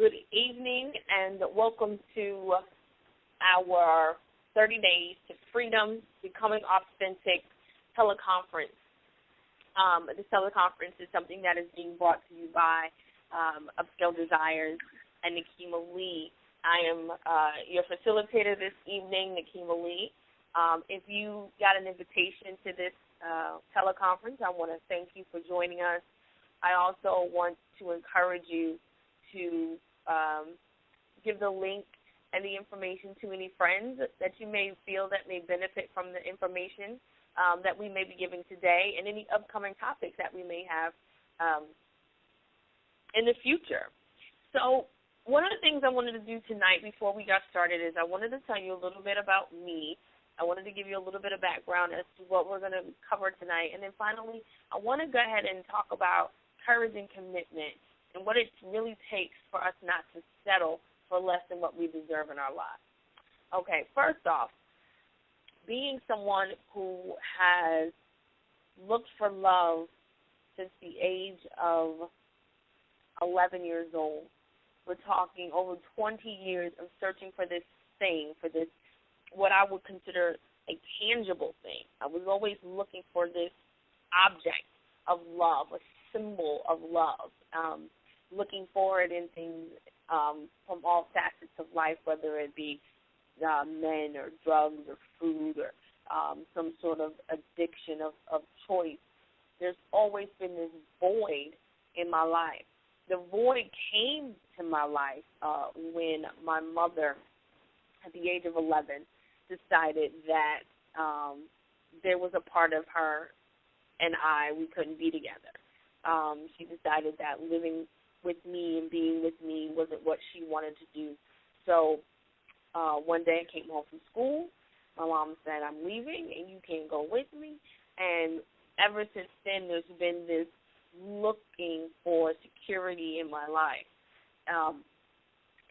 Good evening and welcome to our 30 Days to Freedom, Becoming Authentic teleconference. This teleconference is something that is being brought to you by Upscale Desires and Nikeema Lee. I am your facilitator this evening, Nikeema Lee. If you got an invitation to this teleconference, I want to thank you for joining us. I also want to encourage you to give the link and the information to any friends that you may feel that may benefit from the information that we may be giving today and any upcoming topics that we may have in the future. So one of the things I wanted to do tonight before we got started is I wanted to tell you a little bit about me. I wanted to give you a little bit of background as to what we're going to cover tonight. And then finally, I want to go ahead and talk about courage and commitment and what it really takes for us not to settle for less than what we deserve in our lives. Okay, first off, being someone who has looked for love since the age of 11 years old, we're talking over 20 years of searching for this thing, for this, what I would consider a tangible thing. I was always looking for this object of love, a symbol of love, looking for it in things from all facets of life, whether it be men or drugs or food or some sort of addiction of choice. There's always been this void in my life. The void came to my life when my mother, at the age of 11, decided that there was a part of her and we couldn't be together. She decided that living with me and being with me wasn't what she wanted to do. So one day I came home from school. My mom said, I'm leaving and you can't go with me. And ever since then, there's been this looking for security in my life.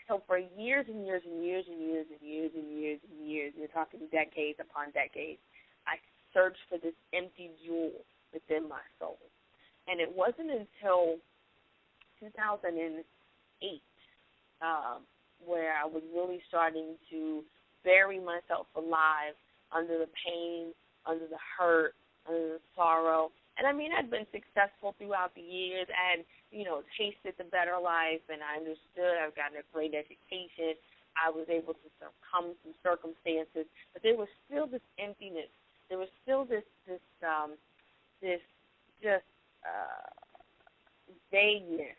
So for years and years and years and years and years and years and years, you're talking decades upon decades, I searched for this empty jewel within my soul. And it wasn't until 2008 where I was really starting to bury myself alive under the pain, under the hurt, under the sorrow. And, I mean, I'd been successful throughout the years. I had, tasted the better life, and I understood. I've gotten a great education. I was able to overcome some circumstances. But there was still this emptiness. There was still this vagueness,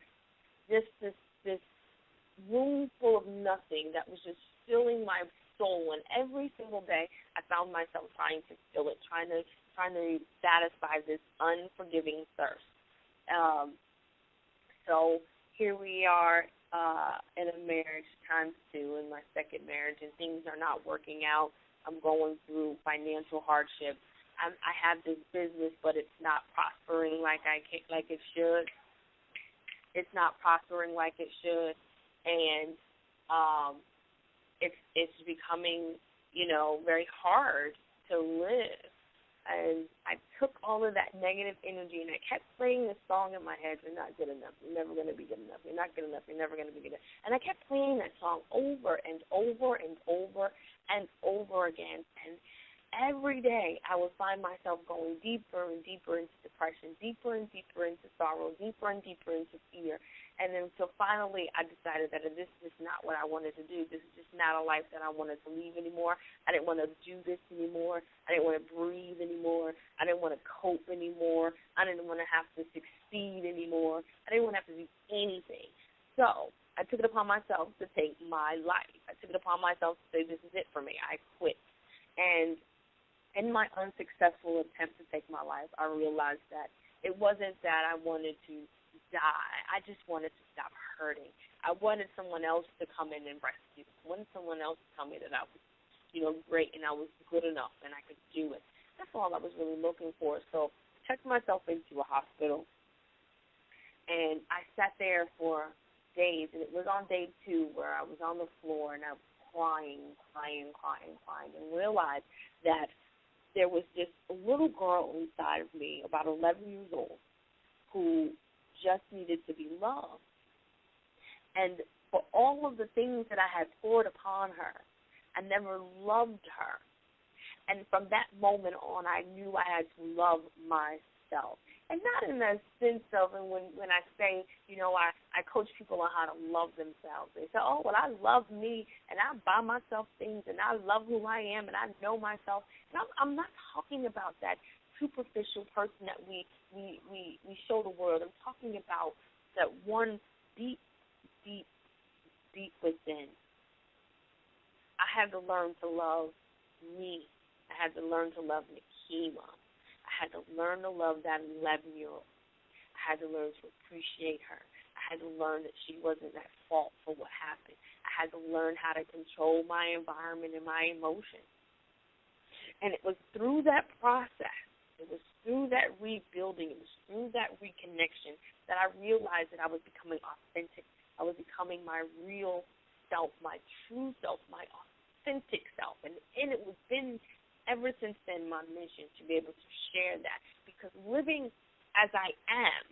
just this room full of nothing that was just filling my soul. And every single day I found myself trying to fill it, trying to satisfy this unforgiving thirst. So here we are in a marriage times 2, in my second marriage, and things are not working out. I'm going through financial hardship. I have this business, but it's not prospering like it should. It's not prospering like it should, and it's becoming, very hard to live. And I took all of that negative energy, and I kept playing this song in my head, "You're not good enough. You're never going to be good enough. You're not good enough. You're never going to be good enough." And I kept playing that song over and over and over and over again. And every day I would find myself going deeper and deeper into depression, deeper and deeper into sorrow, deeper and deeper into fear. And then so finally I decided that this is not what I wanted to do. This is just not a life that I wanted to leave anymore. I didn't want to do this anymore. I didn't want to breathe anymore. I didn't want to cope anymore. I didn't want to have to succeed anymore. I didn't want to have to do anything. So I took it upon myself to take my life. I took it upon myself to say, this is it for me. I quit. And in my unsuccessful attempt to take my life, I realized that it wasn't that I wanted to die. I just wanted to stop hurting. I wanted someone else to come in and rescue me. I wanted someone else to tell me that I was, great and I was good enough and I could do it. That's all I was really looking for. So I checked myself into a hospital, and I sat there for days, and it was on day 2 where I was on the floor and I was crying, and realized that there was this little girl inside of me, about 11 years old, who just needed to be loved. And for all of the things that I had poured upon her. I never loved her. And from that moment on, I knew I had to love myself. And not in the sense of, and when I say, I coach people on how to love themselves. They say, oh, well, I love me, and I buy myself things, and I love who I am, and I know myself. And I'm not talking about that superficial person that we show the world. I'm talking about that one deep, deep, deep within. I had to learn to love me. I had to learn to love Nikeema. I had to learn to love that 11-year-old. I had to learn to appreciate her. I had to learn that she wasn't at fault for what happened. I had to learn how to control my environment and my emotions. And it was through that process, it was through that rebuilding, it was through that reconnection that I realized that I was becoming authentic. I was becoming my real self, my true self, my authentic self. And it was been ever since then my mission to be able to share that, because living as I am,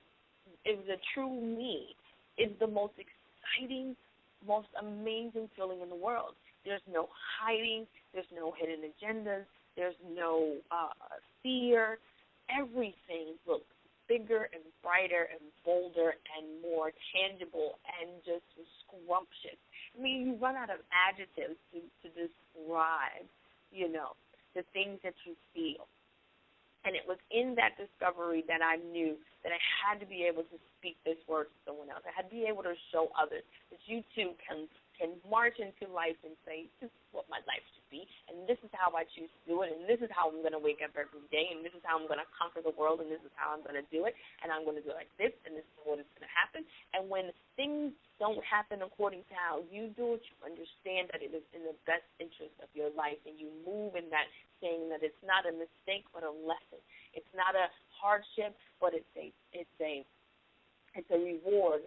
is the true me, is the most exciting, most amazing feeling in the world. There's no hiding. There's no hidden agendas. There's no fear. Everything looks bigger and brighter and bolder and more tangible and just scrumptious. I mean, you run out of adjectives to describe, the things that you feel. And it was in that discovery that I knew that I had to be able to speak this word to someone else. I had to be able to show others that you too can march into life and say, this is what my life should be, and this is how I choose to do it, and this is how I'm going to wake up every day, and this is how I'm going to conquer the world, and this is how I'm going to do it, and I'm going to do it like this, and this is what is going to happen. And when things don't happen according to how you do it, you understand that it is in the best interest of your life, and you move in that saying that it's not a mistake but a lesson. It's not a hardship, but it's a reward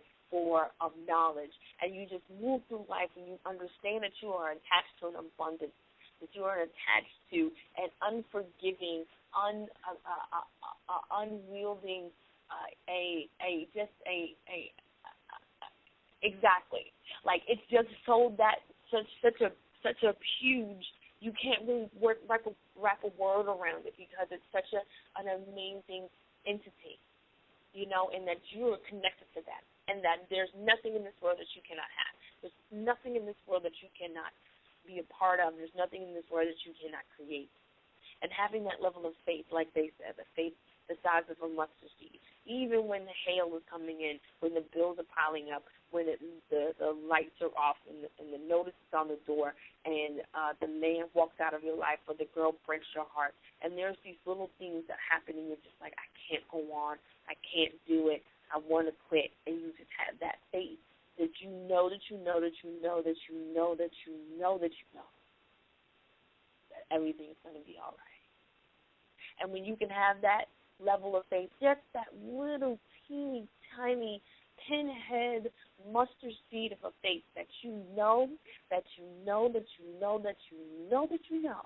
of knowledge. And you just move through life and you understand that you are attached to an abundance, that you are attached to an unforgiving, unwielding, exactly. Like it's just so that such a huge, you can't really wrap a word around it because it's such an amazing entity, and that you are connected to that, and that there's nothing in this world that you cannot have. There's nothing in this world that you cannot be a part of. There's nothing in this world that you cannot create. And having that level of faith, like they said, the faith the size of a mustard seed, even when the hail is coming in, when the bills are piling up, when the lights are off and the notice is on the door, and the man walks out of your life or the girl breaks your heart, and there's these little things that happen and you're just like, I can't go on, I can't do it, I want to quit, and you just have that faith that you know that you know that you know that you know that you know that you know that everything's going to be all right. And when you can have that level of faith, just that little teeny tiny pinhead mustard seed of a faith that you know that you know that you know that you know that you know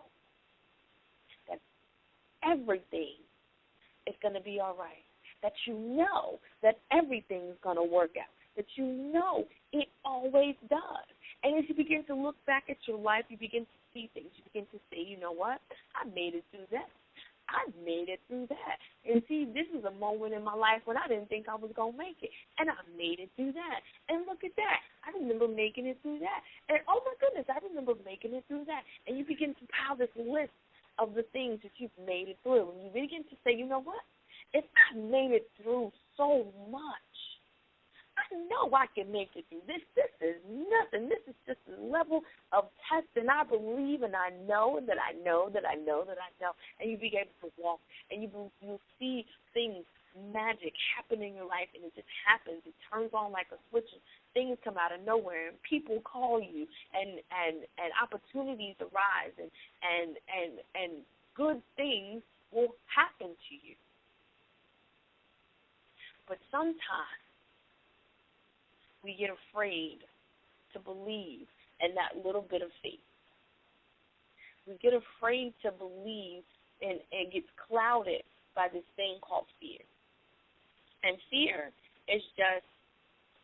that everything is going to be all right, that you know that everything is going to work out, that you know it always does. And as you begin to look back at your life, you begin to see things. You begin to say, you know what? I made it through that. I made it through that. And see, this is a moment in my life when I didn't think I was going to make it. And I made it through that. And look at that. I remember making it through that. And oh, my goodness, I remember making it through that. And you begin to pile this list of the things that you've made it through. And you begin to say, you know what? If I made it through so much, I know I can make it through this. This is nothing. This is just a level of test, and I believe, and I know that I know that I know that I know. And you begin to walk, and you'll see things, magic happen in your life, and it just happens. It turns on like a switch, and things come out of nowhere, and people call you, and opportunities arise, and good things will happen to you. But sometimes we get afraid to believe in that little bit of faith. We get afraid to believe, and it gets clouded by this thing called fear. And fear is just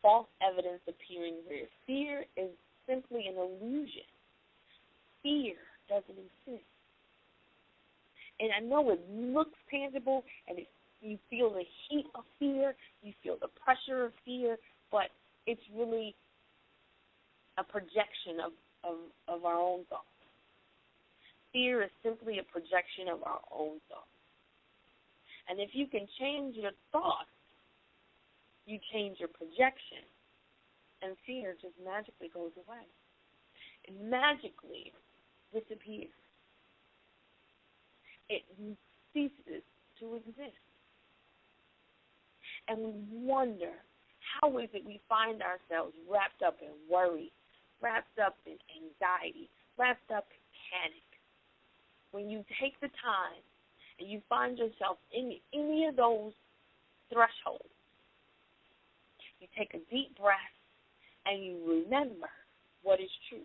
false evidence appearing real. Fear is simply an illusion. Fear doesn't exist. And I know it looks tangible, and you feel the heat of fear, you feel the pressure of fear, but it's really a projection of our own thoughts. Fear is simply a projection of our own thoughts. And if you can change your thoughts, you change your projection, and fear just magically goes away. It magically disappears. It ceases to exist. And we wonder, how is it we find ourselves wrapped up in worry, wrapped up in anxiety, wrapped up in panic? When you take the time and you find yourself in any of those thresholds, you take a deep breath and you remember what is true.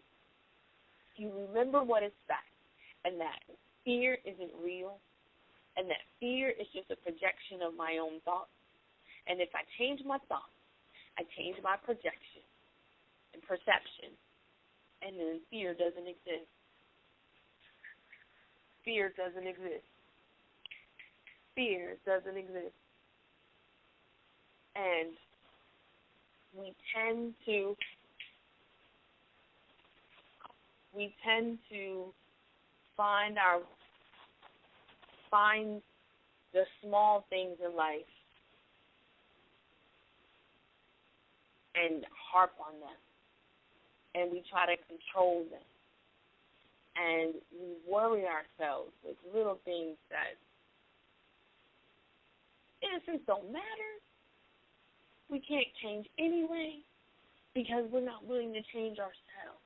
You remember what is fact, and that fear isn't real, and that fear is just a projection of my own thoughts. And if I change my thoughts, I change my projection and perception, and then fear doesn't exist. Fear doesn't exist. Fear doesn't exist. And we tend to find the small things in life and harp on them, and we try to control them, and we worry ourselves with little things that, in a sense, don't matter. We can't change anyway because we're not willing to change ourselves.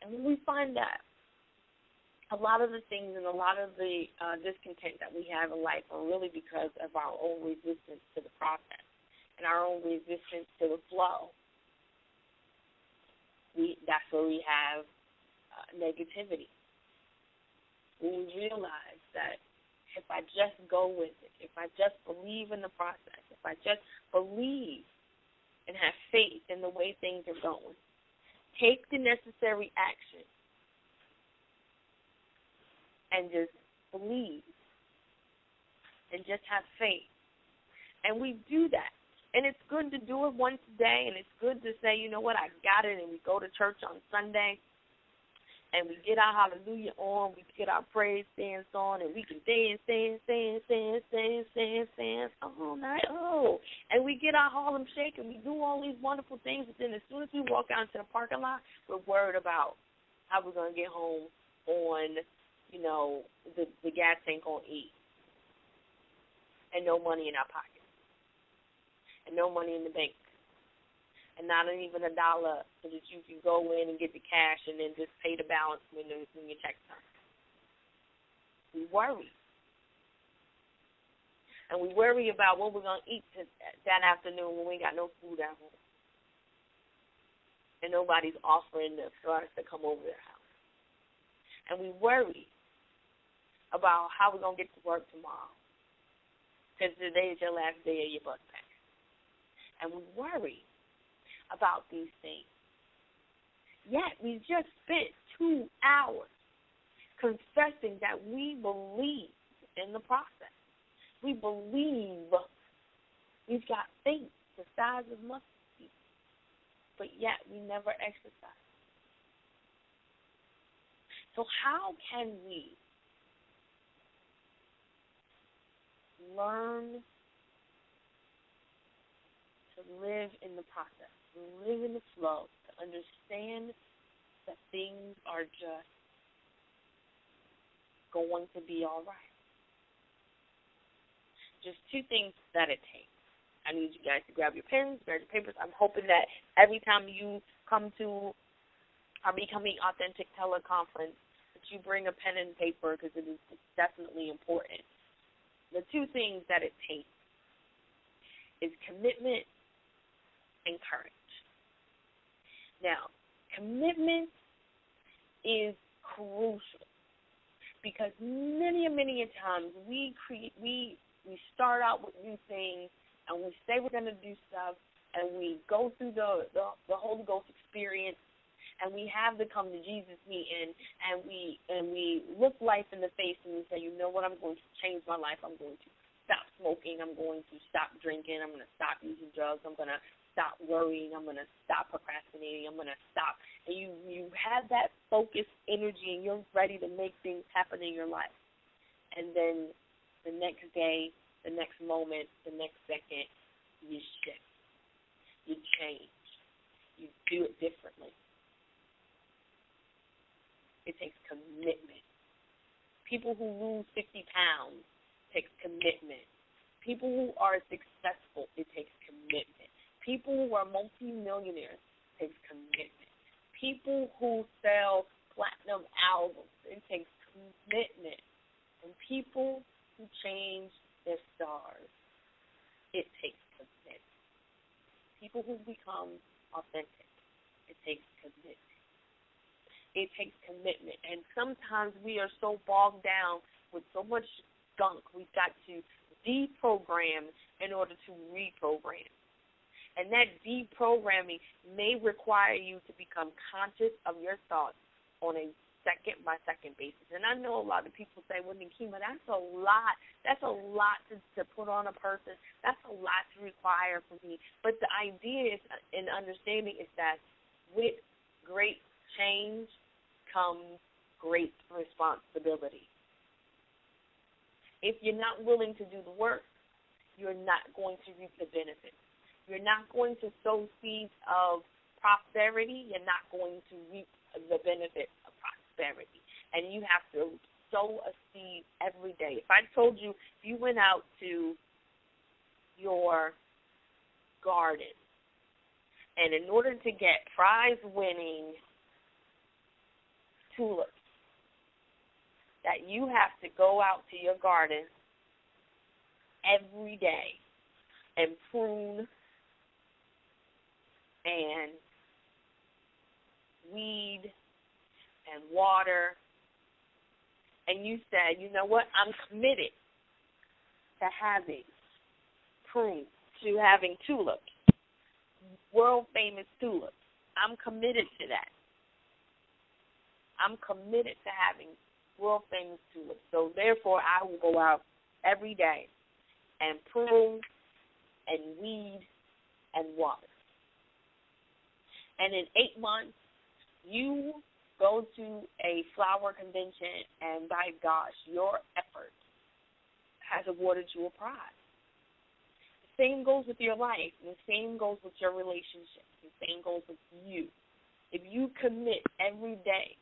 And when we find that a lot of the things and a lot of the discontent that we have in life are really because of our own resistance to the process and our own resistance to the flow, that's where we have negativity. When we realize that if I just go with it, if I just believe in the process, if I just believe and have faith in the way things are going, take the necessary action and just believe and just have faith. And we do that. And it's good to do it once a day, and it's good to say, you know what, I got it, and we go to church on Sunday, and we get our hallelujah on, we get our praise dance on, and we can dance all night. Oh, and we get our Harlem Shake, and we do all these wonderful things, but then as soon as we walk out into the parking lot, we're worried about how we're going to get home on, you know, the gas ain't going to eat, and no money in our pocket, and no money in the bank, and not even $1 so that you can go in and get the cash and then just pay the balance when your check comes. We worry. And we worry about what we're going to eat that afternoon when we ain't got no food at home. And nobody's offering for us to come over their house. And we worry about how we're going to get to work tomorrow, because today is your last day of your bus pass. And we worry about these things. Yet we just spent 2 hours confessing that we believe in the process. We believe. We've got faith the size of mustard seed, but yet we never exercise. So how can we learn to live in the process, to live in the flow, to understand that things are just going to be all right? Just 2 things that it takes. I need you guys to grab your pens, grab your papers. I'm hoping that every time you come to our Becoming Authentic teleconference, that you bring a pen and paper, because it's definitely important. The 2 things that it takes is commitment and courage. Now, commitment is crucial because many times we start out with new things and we say we're going to do stuff, and we go through the Holy Ghost experience, and we have the come to Jesus meeting, and we look life in the face and we say, you know what, I'm going to change my life. I'm going to stop smoking. I'm going to stop drinking. I'm going to stop using drugs. I'm going to stop worrying. I'm going to stop procrastinating. I'm going to stop. And you have that focused energy, and you're ready to make things happen in your life. And then the next day, the next moment, the next second, you shift. You change. You do it differently. It takes commitment. People who lose 50 pounds takes commitment. People who are successful, it takes commitment. People who are multimillionaires takes commitment. People who sell platinum albums, it takes commitment. And people who change their stars, it takes commitment. People who become authentic, it takes commitment. It takes commitment. And sometimes we are so bogged down with so much gunk, we've got to deprogram in order to reprogram. And that deprogramming may require you to become conscious of your thoughts on a second-by-second basis. And I know a lot of people say, well, Nikeema, that's a lot. That's a lot to put on a person. That's a lot to require from me. But the idea is, and understanding is that with great change comes great responsibility. If you're not willing to do the work, you're not going to reap the benefits. You're not going to sow seeds of prosperity. You're not going to reap the benefits of prosperity. And you have to sow a seed every day. If I told you, if you went out to your garden, and in order to get prize-winning tulips, that you have to go out to your garden every day and prune and weed and water, and you said, you know what, I'm committed to having tulips, world-famous tulips. I'm committed to that. I'm committed to having world-famous tulips. So, therefore, I will go out every day and prune and weed and water. And in 8 months, you go to a flower convention, and by gosh, your effort has awarded you a prize. The same goes with your life. The same goes with your relationships. The same goes with you. If you commit every day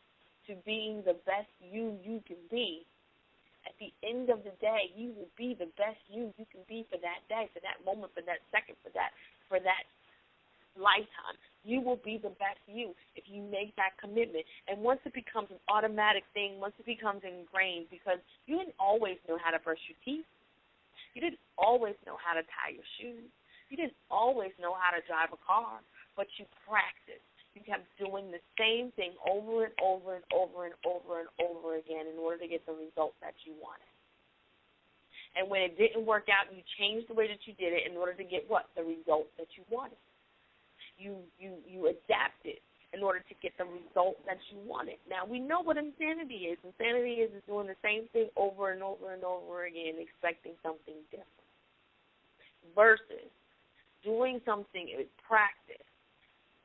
to being the best you can be, at the end of the day, you will be the best you can be for that day, for that moment, for that second, for that lifetime. You will be the best you if you make that commitment. And once it becomes an automatic thing, once it becomes ingrained, because you didn't always know how to brush your teeth. You didn't always know how to tie your shoes. You didn't always know how to drive a car, but you practiced. You kept doing the same thing over and over and over and over and over again in order to get the result that you wanted. And when it didn't work out, you changed the way that you did it in order to get what? The result that you wanted. You adapted in order to get the result that you wanted. Now, we know what insanity is. Insanity is doing the same thing over and over and over again, expecting something different, versus doing something with practice,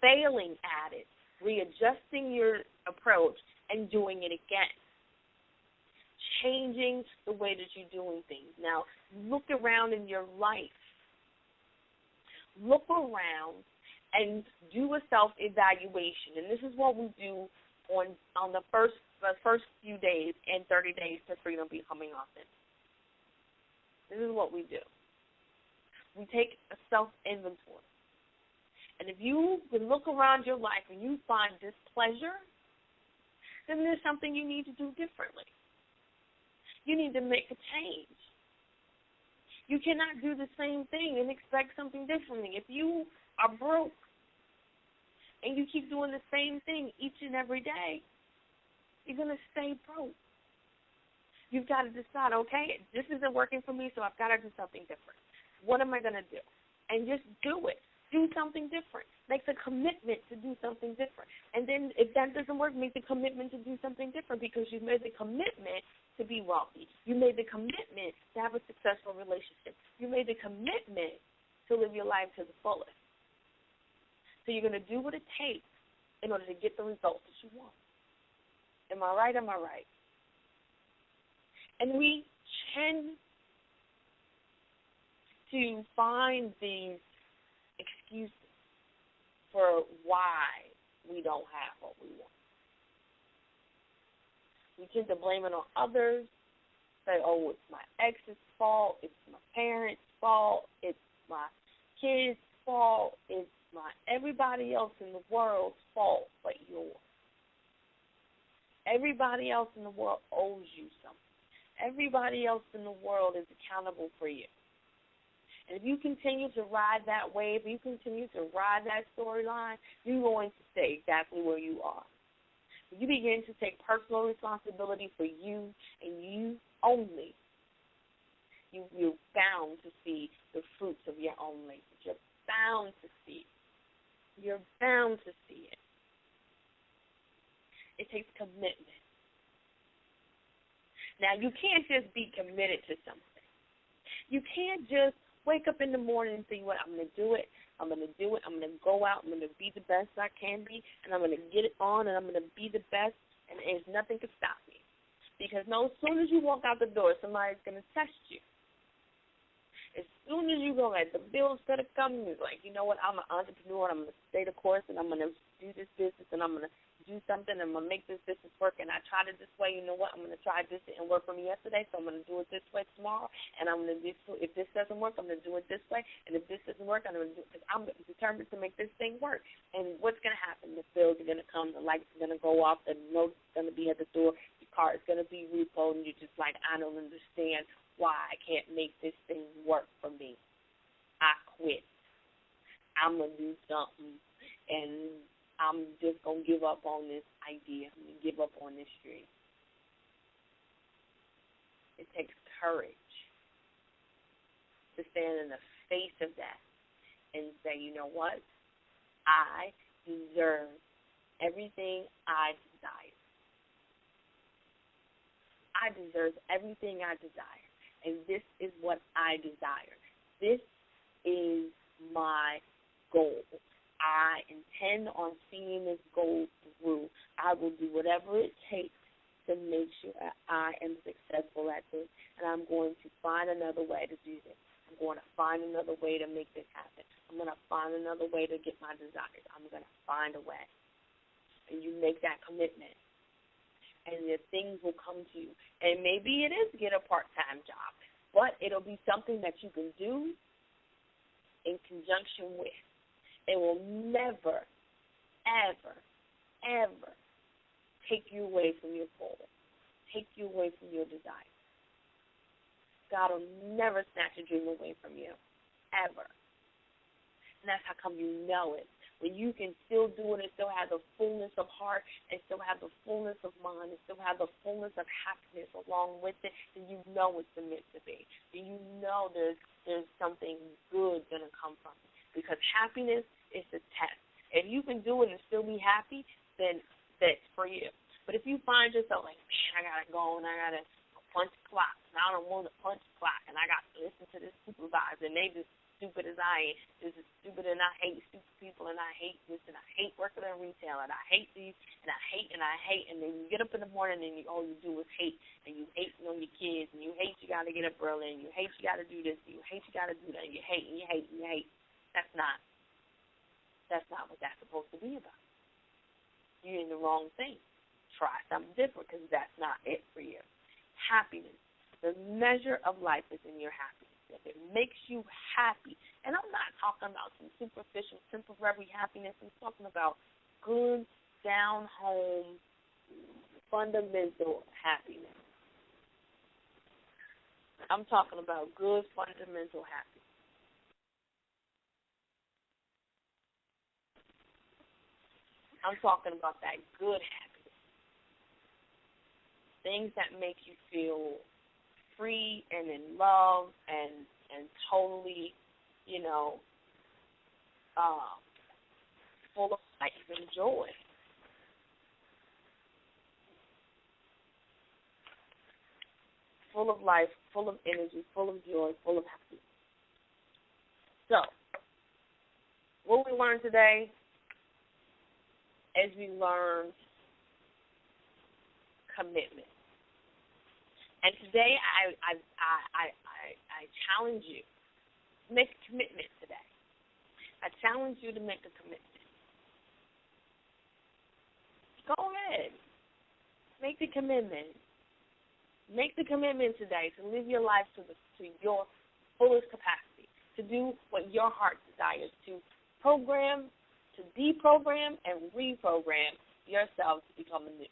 failing at it, readjusting your approach, and doing it again. Changing the way that you're doing things. Now, look around in your life. Look around and do a self-evaluation. And this is what we do on the first few days and 30 days to freedom becoming authentic. This is what we do. We take a self-inventory. And if you can look around your life and you find displeasure, then there's something you need to do differently. You need to make a change. You cannot do the same thing and expect something differently. If you are broke and you keep doing the same thing each and every day, you're going to stay broke. You've got to decide, okay, this isn't working for me, so I've got to do something different. What am I going to do? And just do it. Do something different. Make the commitment to do something different. And then if that doesn't work, make the commitment to do something different because you've made the commitment to be wealthy. You made the commitment to have a successful relationship. You made the commitment to live your life to the fullest. So you're going to do what it takes in order to get the results that you want. Am I right? Am I right? And we tend to find these excuses for why we don't have what we want. We tend to blame it on others, say, oh, it's my ex's fault, it's my parents' fault, it's my kids' fault, it's my everybody else in the world's fault but yours. Everybody else in the world owes you something. Everybody else in the world is accountable for you. And if you continue to ride that wave, if you continue to ride that storyline, you're going to stay exactly where you are. If you begin to take personal responsibility for you and you only, you're bound to see the fruits of your own labor. You're bound to see it. You're bound to see it. It takes commitment. Now, you can't just be committed to something. You can't just wake up in the morning and say, well, I'm going to do it. I'm going to do it. I'm going to go out. I'm going to be the best I can be, and I'm going to get it on, and I'm going to be the best, and there's nothing to stop me. Because no, as soon as you walk out the door, somebody's going to test you. As soon as you go, like, the bill's going to come, you're like, you know what, I'm an entrepreneur, and I'm going to stay the course, and I'm going to do this business, and I'm going to do something, and I'm going to make this business work, and I tried it this way, you know what, I'm going to try this, and work for me yesterday, so I'm going to do it this way tomorrow, and I'm going to do, if this doesn't work, I'm going to do it this way, and if this doesn't work, I'm going to do it, because I'm determined to make this thing work. And what's going to happen? The bills are going to come, the lights are going to go off, the note's going to be at the door, your car is going to be repoed, and you're just like, I don't understand why I can't make this thing work for me. I quit. I'm going to do something, and I'm just going to give up on this idea. I'm going to give up on this dream. It takes courage to stand in the face of that and say, you know what? I deserve everything I desire. I deserve everything I desire. And this is what I desire. This is my goal. I intend on seeing this goal through. I will do whatever it takes to make sure I am successful at this, and I'm going to find another way to do this. I'm going to find another way to make this happen. I'm going to find another way to get my desires. I'm going to find a way. And you make that commitment, and the things will come to you. And maybe it is get a part-time job, but it'll be something that you can do in conjunction with. It will never, ever, ever take you away from your goal, take you away from your desire. God will never snatch a dream away from you, ever. And that's how come you know it. When you can still do it and still have the fullness of heart and still have the fullness of mind and still have the fullness of happiness along with it, then you know it's meant to be. Then you know there's something good going to come from it. Because happiness is the test. If you can do it and still be happy, then that's for you. But if you find yourself like, man, I got to go and I got to punch clock, and I don't want to punch clock, and I got to listen to this supervisor, and they just stupid as I am. This is stupid, and I hate stupid people, and I hate this, and I hate working in retail, and I hate these, and I hate, and then you get up in the morning, and all you do is hate, and you hate on your kids, and you hate you got to get up early, and you hate you got to do this, and you hate you got to do that, and you hate, and you hate, and you hate. That's not what that's supposed to be about. You're in the wrong thing. Try something different because that's not it for you. Happiness. The measure of life is in your happiness. If it makes you happy, and I'm not talking about some superficial, temporary happiness. I'm talking about good, down-home, fundamental happiness. I'm talking about good, fundamental happiness. I'm talking about that good happiness. Things that make you feel free and in love and totally, full of life and joy. Full of life, full of energy, full of joy, full of happiness. So, what we learned today is we learned commitment. And today I challenge you, make a commitment today. I challenge you to make a commitment. Go ahead. Make the commitment. Make the commitment today to live your life to your fullest capacity, to do what your heart desires, to program, to deprogram, and reprogram yourself to become new.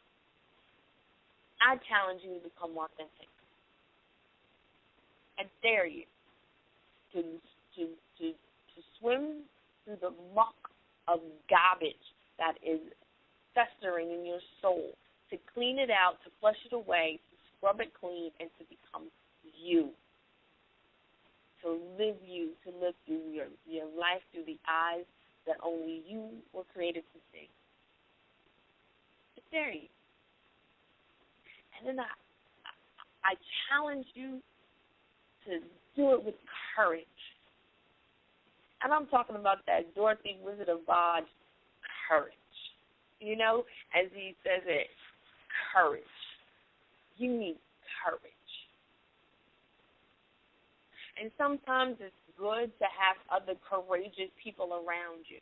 I challenge you to become authentic. I dare you to swim through the muck of garbage that is festering in your soul, to clean it out, to flush it away, to scrub it clean, and to become you. To live through your life through the eyes that only you were created to see. I dare you. And then I challenge you to do it with courage. And I'm talking about that Dorothy Wizard of Oz courage. You know, as he says it, courage. You need courage. And sometimes it's good to have other courageous people around you.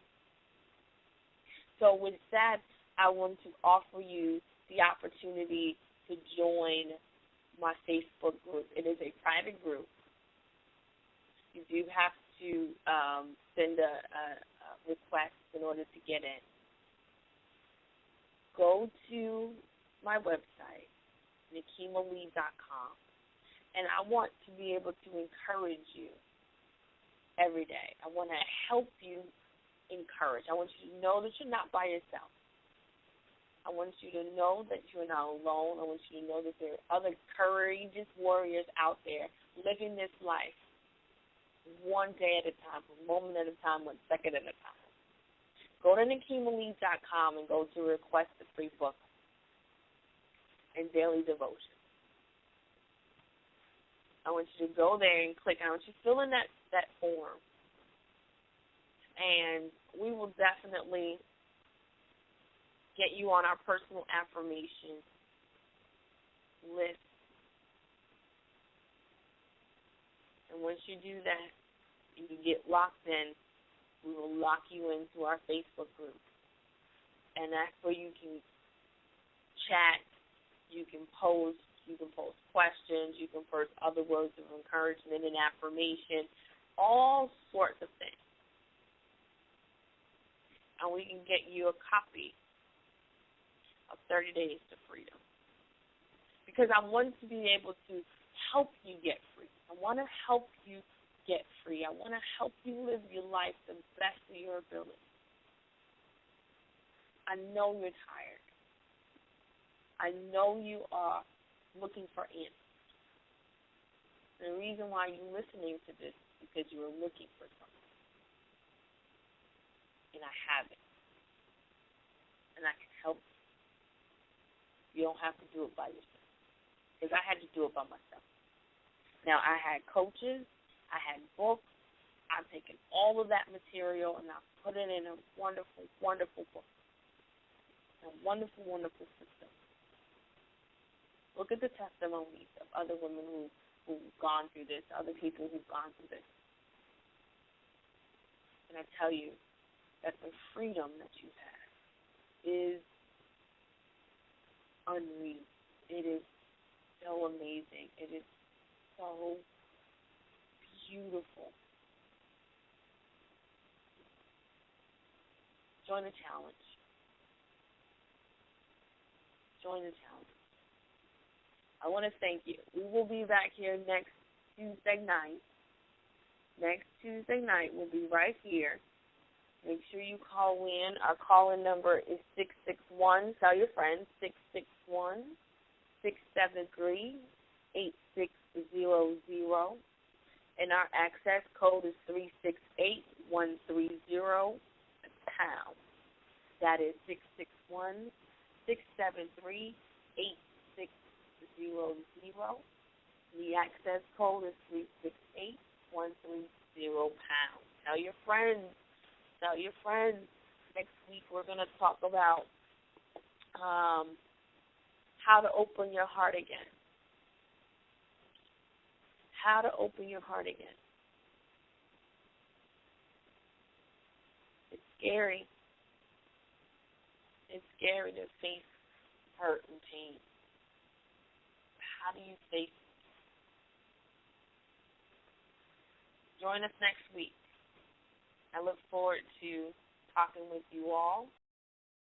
So with that, I want to offer you the opportunity to join my Facebook group. It is a private group. You do have to send a request in order to get in. Go to my website, NikeemaLee.com, and I want to be able to encourage you every day. I want to help you encourage. I want you to know that you're not by yourself. I want you to know that you're not alone. I want you to know that there are other courageous warriors out there living this life one day at a time, one moment at a time, 1 second at a time. Go to NikeemaLee.com and go to request the free book and daily devotion. I want you to go there and click. I want you to fill in that form. And we will definitely get you on our personal affirmation list. And once you do that, and you get locked in, we will lock you into our Facebook group. And that's where you can chat, you can post questions, you can post other words of encouragement and affirmation, all sorts of things. And we can get you a copy of 30 Days to Freedom. Because I want to be able to help you get free. I want to help you get free. I want to help you live your life the best of your ability. I know you're tired. I know you are looking for answers. The reason why you're listening to this is because you are looking for something. And I have it. And I can help you. You don't have to do it by yourself. Because I had to do it by myself. Now, I had coaches. I had books. I've taken all of that material and I've put it in a wonderful, wonderful book. A wonderful, wonderful system. Look at the testimonies of other women who've gone through this, other people who've gone through this. And I tell you that the freedom that you have is unreal. It is so amazing. It is so beautiful. Join the challenge. Join the challenge. I want to thank you. We will be back here next Tuesday night. Next Tuesday night, we'll be right here. Make sure you call in. Our call-in number is 661. Tell your friends, 661-673-8600. And our access code is 368 pound. That is 661-673-8600. The access code is 368130 pounds. Tell your friends. Tell your friends. Next week we're going to talk about how to open your heart again. How to open your heart again. It's scary. It's scary to face hurt and pain. How do you face it? Join us next week. I look forward to talking with you all.